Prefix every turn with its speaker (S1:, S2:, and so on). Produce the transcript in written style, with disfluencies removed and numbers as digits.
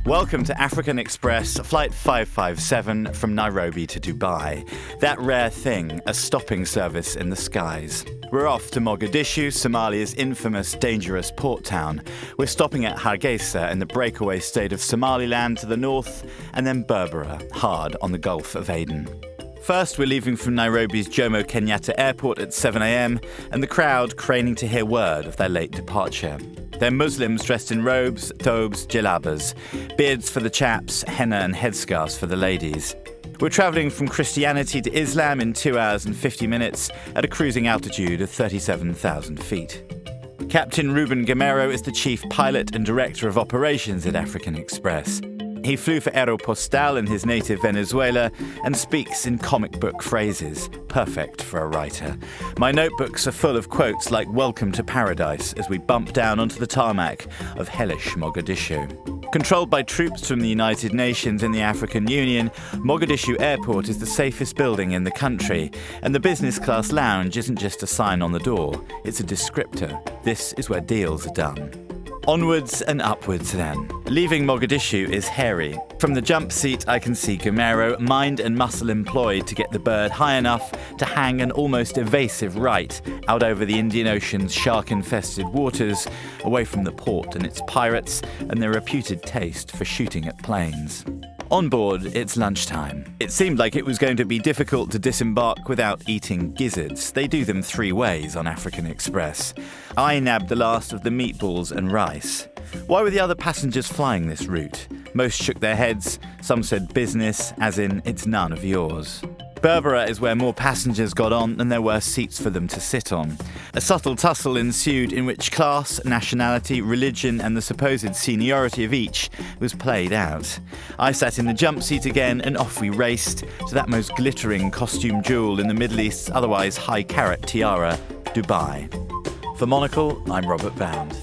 S1: Welcome to African Express, Flight 557 from Nairobi to Dubai. That rare thing, a stopping service in the skies. We're off to Mogadishu, Somalia's infamous, dangerous port town. We're stopping at Hargeisa in the breakaway state of Somaliland to the north, and then Berbera, hard on the Gulf of Aden. First, we're leaving from Nairobi's Jomo Kenyatta Airport at 7 a.m, and the crowd craning to hear word of their late departure. They're Muslims dressed in robes, thobes, jalabas, beards for the chaps, henna and headscarves for the ladies. We're travelling from Christianity to Islam in 2 hours and 50 minutes at a cruising altitude of 37,000 feet. Captain Ruben Gamero is the chief pilot and director of operations at African Express. He flew for Aeropostal in his native Venezuela and speaks in comic book phrases, perfect for a writer. My notebooks are full of quotes like "Welcome to Paradise" as we bump down onto the tarmac of hellish Mogadishu. Controlled by troops from the United Nations and the African Union, Mogadishu Airport is the safest building in the country, and the business class lounge isn't just a sign on the door, it's a descriptor. This is where deals are done. Onwards and upwards then. Leaving Mogadishu is hairy. From the jump seat I can see Gamero, mind and muscle employed to get the bird high enough to hang an almost evasive right out over the Indian Ocean's shark-infested waters, away from the port and its pirates and their reputed taste for shooting at planes. On board, it's lunchtime. It seemed like it was going to be difficult to disembark without eating gizzards. They do them 3 ways on African Express. I nabbed the last of the meatballs and rice. Why were the other passengers flying this route? Most shook their heads. Some said business, as in, it's none of yours. Berbera is where more passengers got on than there were seats for them to sit on. A subtle tussle ensued in which class, nationality, religion and the supposed seniority of each was played out. I sat in the jump seat again and off we raced to that most glittering costume jewel in the Middle East's otherwise high-carat tiara, Dubai. For Monocle, I'm Robert Bound.